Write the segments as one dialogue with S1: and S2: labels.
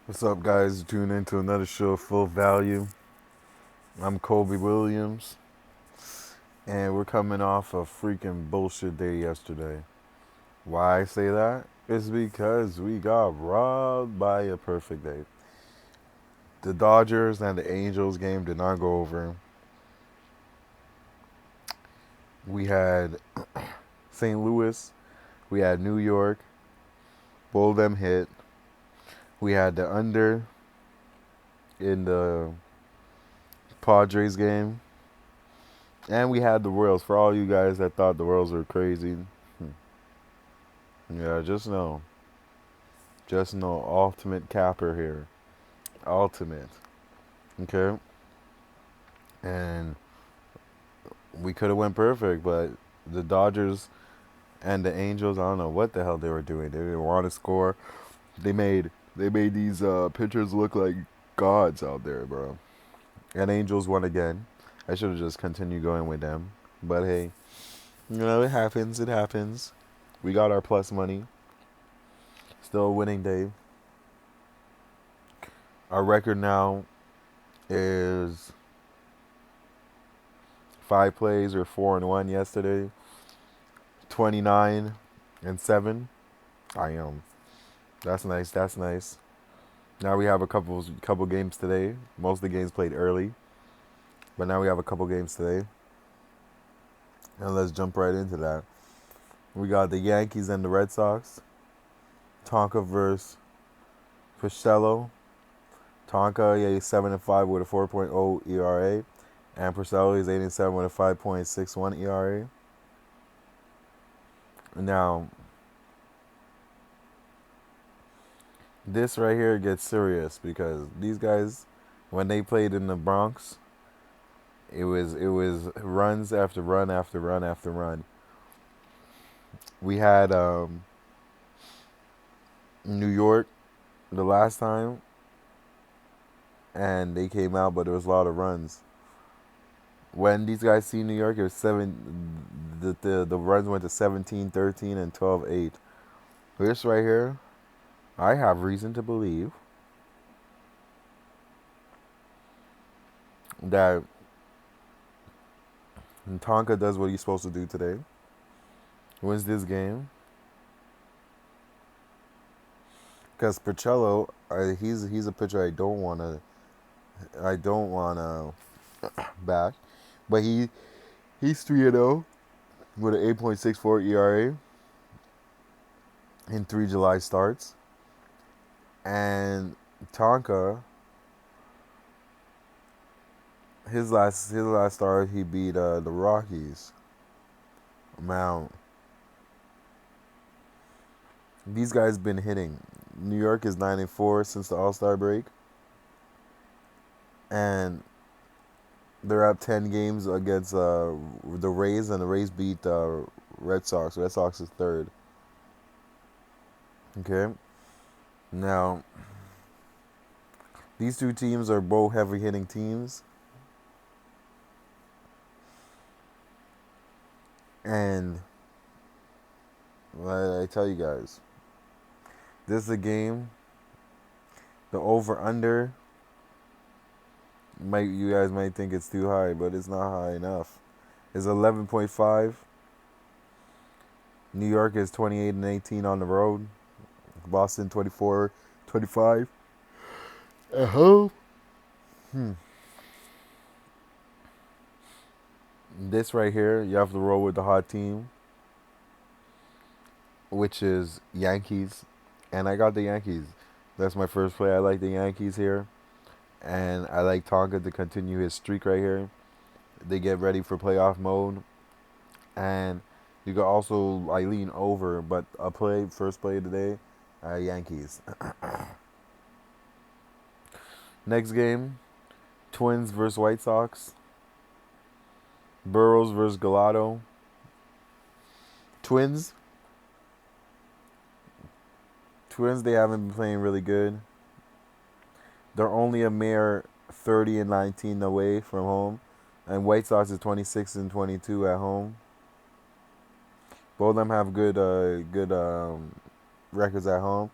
S1: What's up, guys? Tune in to another show, Full Value. I'm Colby Williams, and we're coming off a freaking bullshit day yesterday. Why I say that? It's because we got robbed by a perfect day. The Dodgers and the Angels game did not go over. We had St. Louis, we had New York, both of them hit. We had the under in the Padres game. And we had the Royals. For all you guys that thought the Royals were crazy, yeah, just know, ultimate capper here, ultimate. Okay, and we could have went perfect, but the Dodgers and the Angels, I don't know what the hell they were doing. They didn't want to score. They made these pitchers look like gods out there, bro. And Angels won again. I should have just continued going with them, but hey, it happens. It happens. We got our plus money. Still a winning day. Our record now is 5 plays or 4-1 yesterday. 29-7. I am. That's nice. That's nice. Now we have a couple games today. Most of the games played early, but now we have a couple games today. And let's jump right into that. We got the Yankees and the Red Sox. Tonka versus Pichello. Tonka is 7-5 with a 4.0 ERA, and Purcell is 8-7 with a 5.61 ERA. Now, this right here gets serious because these guys, when they played in the Bronx, it was runs after run after run after run. We had New York the last time, and they came out, but there was a lot of runs. When these guys see New York, it was seven. The runs went to 17-13 and 12-8. This right here, I have reason to believe that Tonka does what he's supposed to do today. Wins this game because Pichello, he's a pitcher I don't wanna back, but he's 3-0 with an 8.64 ERA in 3 July starts, and Tonka, his last start he beat the Rockies. Mount. These guys been hitting. New York is 9-4 since the All-Star break, and they're up 10 games against the Rays, and the Rays beat Red Sox. Red Sox is third. Okay, now these two teams are both heavy hitting teams, and I tell you guys, this is a game. The over under, you guys might think it's too high, but it's not high enough. It's 11.5. New York is 28-18 on the road. Boston 24-25 at home. This right here, you have to roll with the hot team, which is Yankees, and I got the Yankees. That's my first play. I like the Yankees here, and I like Tonka to continue his streak right here. They get ready for playoff mode, and you can also I lean over, but first play of the day, Yankees. Next game, Twins versus White Sox. Burrows versus Galato. Twins. They haven't been playing really good. They're only a mere 30-19 away from home, and White Sox is 26-22 at home. Both of them have good records at home,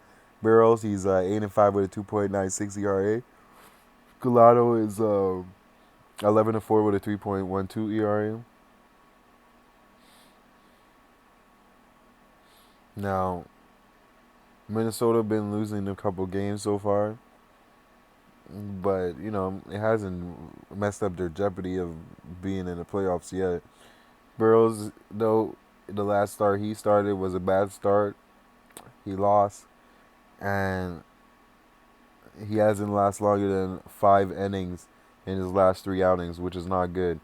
S1: Barrels, he's 8-5 with a 2.96 ERA. Gallardo is 11-4 with a 3.12 ERA. Now, Minnesota been losing a couple games so far, but it hasn't messed up their jeopardy of being in the playoffs yet. Burrows, though, the last start he started was a bad start. He lost, and he hasn't lasted longer than 5 innings in his last 3 outings, which is not good.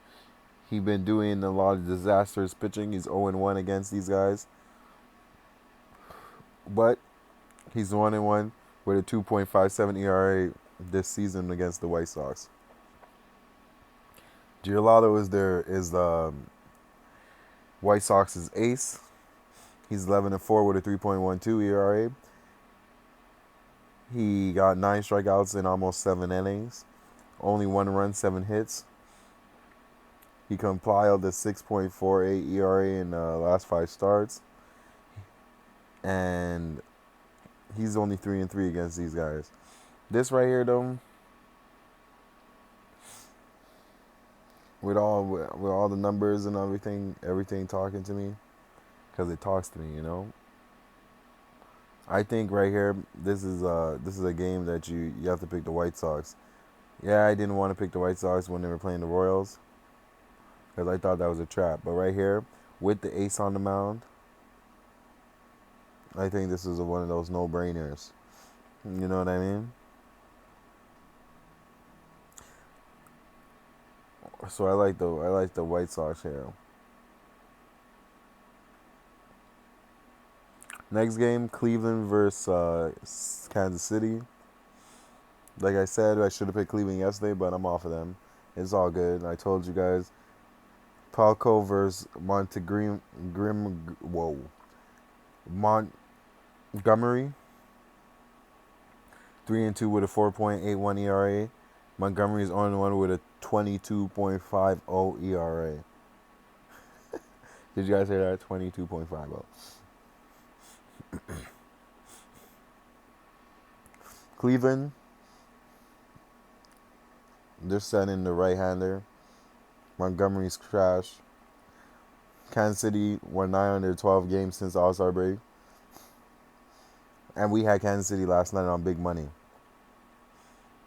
S1: He's been doing a lot of disastrous pitching. He's 0-1 against these guys, but he's 1-1 with a 2.57 ERA this season against the White Sox. Giolito is the White Sox's ace. He's 11-4 with a 3.12 ERA. He got 9 strikeouts in almost 7 innings. Only 1 run, 7 hits. He compiled a 6.48 ERA in the last 5 starts. And he's only 3-3 against these guys. This right here, though, with all the numbers and everything talking to me, because it talks to me. I think right here, this is a game that you have to pick the White Sox. Yeah, I didn't want to pick the White Sox when they were playing the Royals, because I thought that was a trap. But right here, with the ace on the mound, I think this is one of those no-brainers. You know what I mean? So I like the White Sox here. Next game, Cleveland versus Kansas City. Like I said, I should have picked Cleveland yesterday, but I'm off of them. It's all good. I told you guys. Palco versus Montgomery. 3-2 with a 4.81 ERA. Montgomery is 0-1 with a 22.50 ERA. Did you guys hear that? 22.50. Cleveland, they're sending the right-hander. Montgomery's trash. Kansas City won 9 under 12 games since All-Star break. And we had Kansas City last night on big money.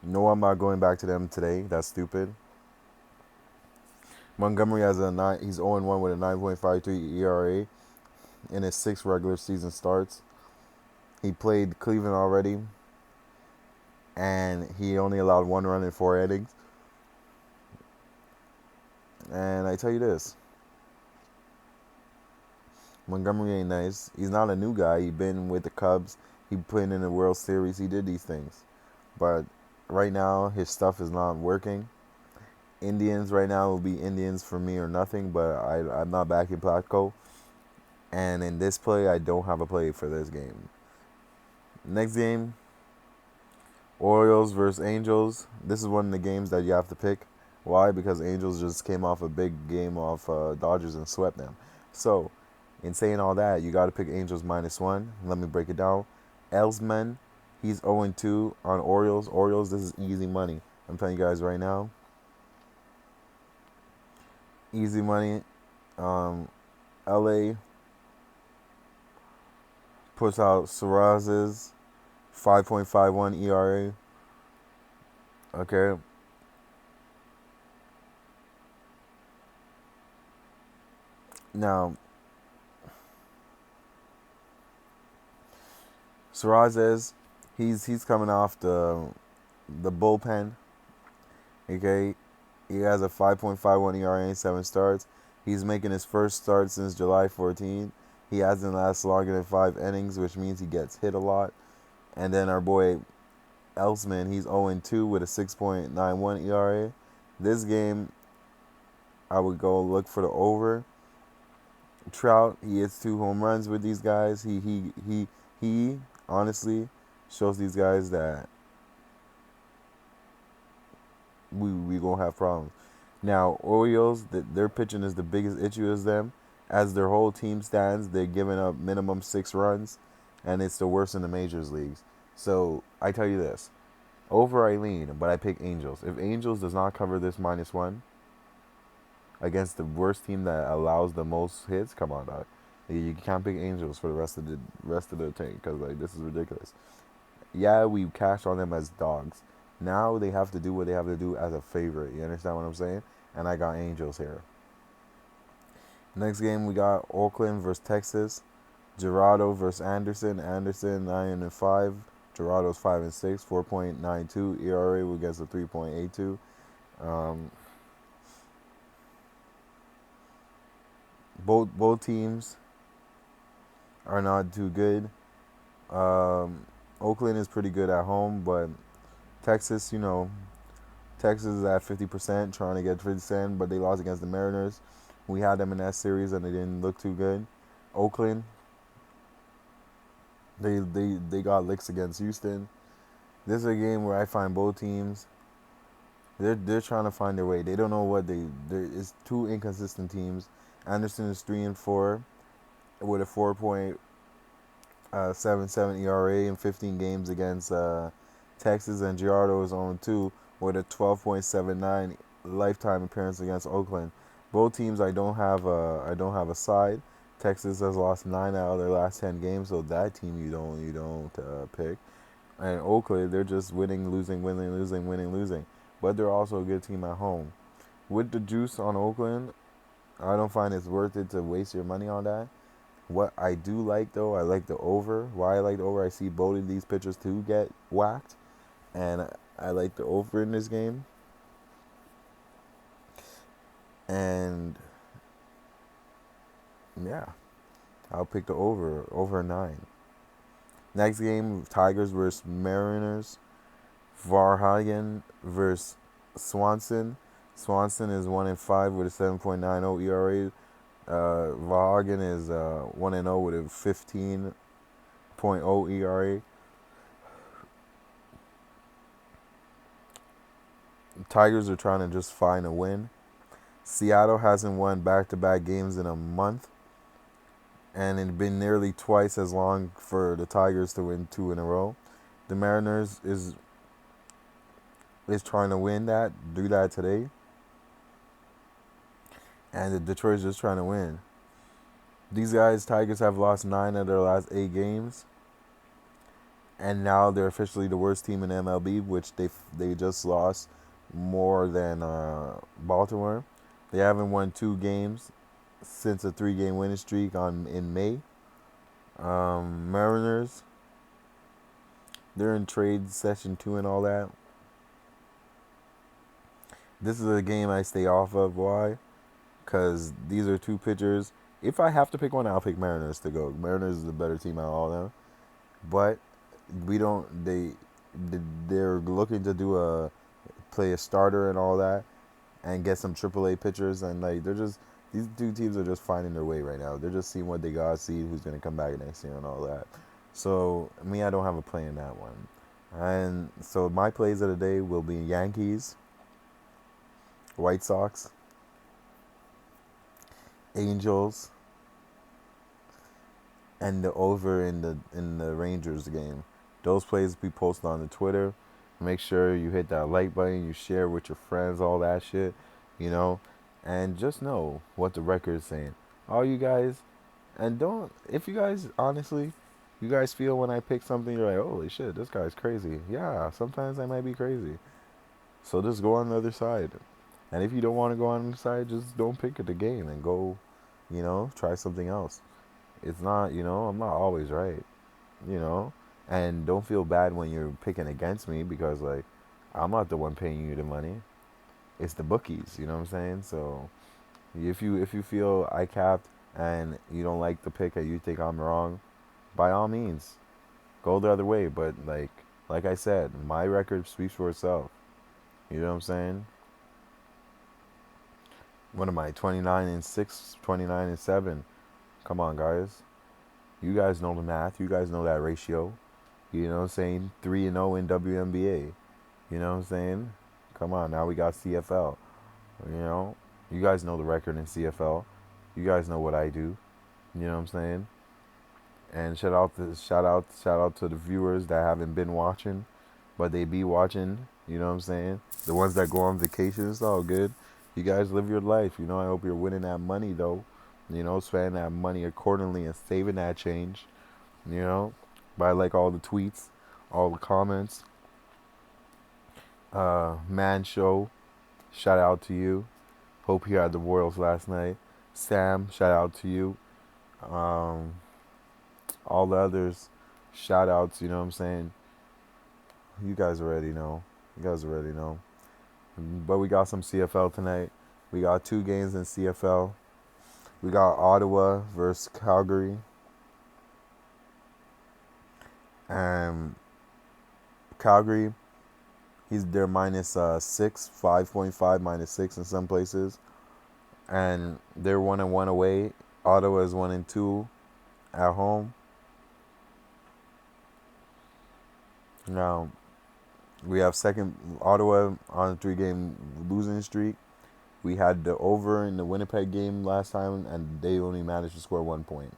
S1: No, I'm not going back to them today. That's stupid. Montgomery he's 0-1 with a 9.53 ERA in his 6 regular season starts. He played Cleveland already, and he only allowed 1 run in 4 innings. And I tell you this, Montgomery ain't nice. He's not a new guy. He's been with the Cubs. He played in the World Series. He did these things. But right now, his stuff is not working. Indians right now will be Indians for me or nothing, but I'm not backing Platko. And in this play, I don't have a play for this game. Next game, Orioles versus Angels. This is one of the games that you have to pick. Why? Because Angels just came off a big game off Dodgers and swept them. So, in saying all that, you got to pick Angels -1. Let me break it down. Elsman, he's 0-2 on Orioles. Orioles, this is easy money. I'm telling you guys right now. Easy money. LA puts out Suarez's 5.51 ERA. Okay. Now, Suarez, he's coming off the bullpen. Okay. He has a 5.51 ERA in 7 starts. He's making his first start since July 14th. He hasn't lasted longer than 5 innings, which means he gets hit a lot. And then our boy Elsman, he's 0-2 with a 6.91 ERA. This game, I would go look for the over. Trout, he hits 2 home runs with these guys. He honestly shows these guys that we gonna have problems. Now, Orioles, their pitching is the biggest issue as them. As their whole team stands, they're giving up minimum 6 runs, and it's the worst in the majors leagues. So I tell you this: over I lean, but I pick Angels. If Angels does not cover this -1 against the worst team that allows the most hits, come on, dog. You can't pick Angels for the rest of the tank because like this is ridiculous. Yeah, we cashed on them as dogs. Now they have to do what they have to do as a favorite. You understand what I'm saying? And I got Angels here. Next game we got Oakland versus Texas. Gerardo versus Anderson. Anderson 9-5. Gerardo's 5-6. 4.92 ERA against a 3.82. Um, both teams are not too good. Um, Oakland is pretty good at home, but Texas, Texas is at 50%, trying to get 50%, but they lost against the Mariners. We had them in that series, and they didn't look too good. Oakland, they got licks against Houston. This is a game where I find both teams. They're trying to find their way. They don't know what it's two inconsistent teams. Anderson is 3-4 with a 4.77 ERA in 15 games against Texas, and Gerardo is on 2 with a 12.79 lifetime appearance against Oakland. Both teams I don't have a side. Texas has lost 9 out of their last 10 games, so that team you don't pick. And Oakland, they're just winning, losing, winning, losing, winning, losing. But they're also a good team at home. With the juice on Oakland, I don't find it's worth it to waste your money on that. What I do like though, I like the over. Why I like the over? I see both of these pitchers to get whacked, and I like the over in this game. And yeah, I'll pick the over 9. Next game, Tigers versus Mariners. Varhagen versus Swanson. Swanson is 1-5 with a 7.90 ERA. Varhagen is 1-0 with a 15.0 ERA. Tigers are trying to just find a win. Seattle hasn't won back-to-back games in a month, and it's been nearly twice as long for the Tigers to win 2 in a row. The Mariners is trying to do that today, and the Detroit's just trying to win. These guys, Tigers, have lost 9 of their last 8 games, and now they're officially the worst team in MLB, which they just lost more than Baltimore. They haven't won 2 games since a 3-game winning streak in May. Mariners, they're in trade session 2 and all that. This is a game I stay off of. Why? Because these are 2 pitchers. If I have to pick one, I'll pick Mariners to go. Mariners is the better team out of all of them. But we don't. They're looking to play a starter and all that, and get some AAA pitchers, and like these 2 teams are just finding their way right now. They're just seeing what they got, see who's gonna come back next year and all that. So I don't have a play in that one. And so my plays of the day will be Yankees, White Sox, Angels, and the over in the Rangers game. Those plays be posted on the Twitter. Make sure you hit that like button, you share with your friends, all that shit, and just know what the record is saying. All you guys, and if you guys, honestly, you guys feel when I pick something, you're like, holy shit, this guy's crazy. Yeah, sometimes I might be crazy. So just go on the other side. And if you don't want to go on the side, just don't pick the game and go, try something else. It's not, I'm not always right, you know. And don't feel bad when you're picking against me because, like, I'm not the one paying you the money. It's the bookies, you know what I'm saying? So if you feel I capped and you don't like the pick and you think I'm wrong, by all means, go the other way. But like I said, my record speaks for itself. You know what I'm saying? What am I? 29-6, 29-7. Come on, guys. You guys know the math. You guys know that ratio. You know what I'm saying? 3-0 in WNBA. You know what I'm saying? Come on, now we got CFL. You guys know the record in CFL. You guys know what I do. You know what I'm saying? And shout out to the viewers that haven't been watching, but they be watching. You know what I'm saying? The ones that go on vacation, it's all good. You guys live your life. You know, I hope you're winning that money though. You know, spending that money accordingly and saving that change. You know, but I like all the tweets, all the comments. Man show, shout out to you. Hope you had the Royals last night. Sam, shout out to you. Um, all the others, shout outs, you know what I'm saying? You guys already know. You guys already know. But we got some CFL tonight. We got 2 games in CFL. We got Ottawa versus Calgary. And Calgary, they're minus 6, 5.5 minus 6 in some places. And they're 1-1 away. Ottawa is 1-2 at home. Now, we have second Ottawa on a 3-game losing streak. We had the over in the Winnipeg game last time, and they only managed to score 1 point.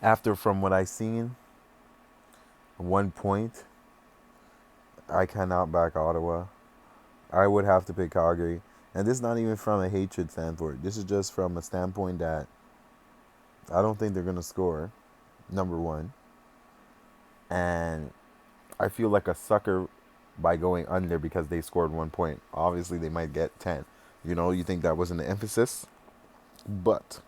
S1: After, from what I've seen, 1 point, I cannot back Ottawa. I would have to pick Calgary. And this is not even from a hatred standpoint. This is just from a standpoint that I don't think they're going to score, number one. And I feel like a sucker by going under because they scored 1 point. Obviously, they might get 10. You know, you think that wasn't the emphasis? But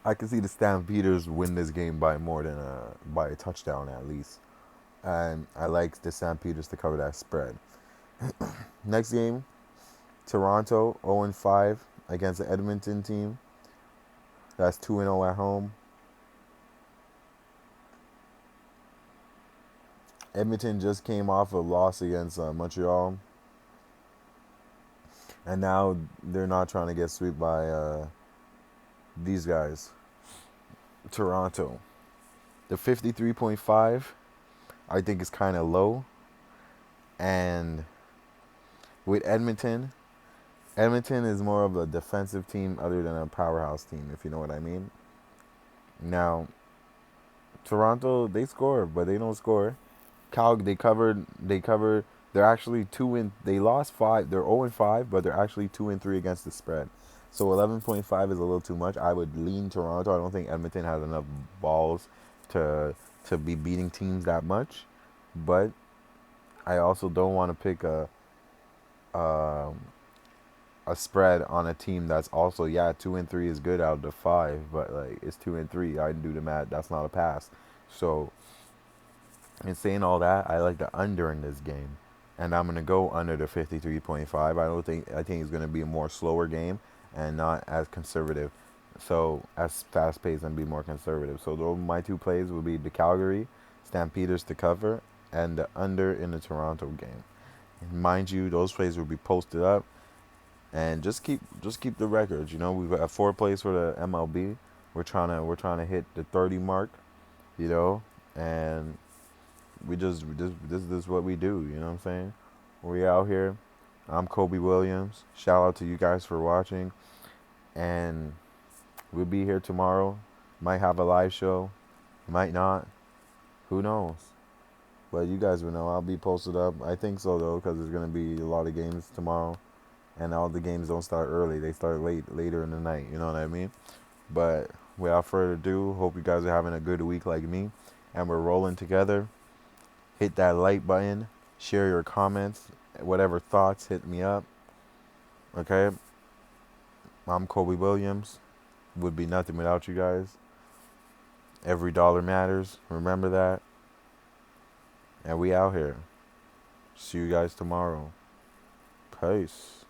S1: I can see the Stampeders win this game by more than by a touchdown at least. And I like the Stampeders to cover that spread. Next game, Toronto 0-5 against the Edmonton team. That's 2-0 at home. Edmonton just came off a loss against Montreal. And now they're not trying to get swept by these guys. Toronto. The 53.5, I think, is kind of low. And with Edmonton is more of a defensive team other than a powerhouse team, if you know what I mean. Now, Toronto, they score, but they don't score. They covered. They're actually they lost 5. They're 0-5, but they're actually 2-3 against the spread. So 11.5 is a little too much. I would lean Toronto. I don't think Edmonton has enough balls to be beating teams that much. But I also don't want to pick a spread on a team that's also 2-3 is good out of the 5, but like it's 2-3. I do the math. That's not a pass. So, in saying all that, I like the under in this game, and I'm gonna go under the 53.5. I think it's gonna be a more slower game and not as conservative. So as fast paced and be more conservative. So those my 2 plays will be the Calgary Stampeders to cover and the under in the Toronto game. And mind you, those plays will be posted up. And just keep the records. You know, we've got 4 plays for the MLB. We're trying to hit the 30 mark. You know, and this is what we do. You know what I'm saying? We out here. I'm Kobe Williams. Shout out to you guys for watching, and we'll be here tomorrow. Might have a live show, might not. Who knows? But you guys will know. I'll be posted up. I think so though, because there's gonna be a lot of games tomorrow. And all the games don't start early. They start later in the night. You know what I mean? But without further ado, hope you guys are having a good week like me. And we're rolling together. Hit that like button. Share your comments. Whatever thoughts, hit me up. Okay? I'm Kobe Williams. Would be nothing without you guys. Every dollar matters. Remember that. And we out here. See you guys tomorrow. Peace.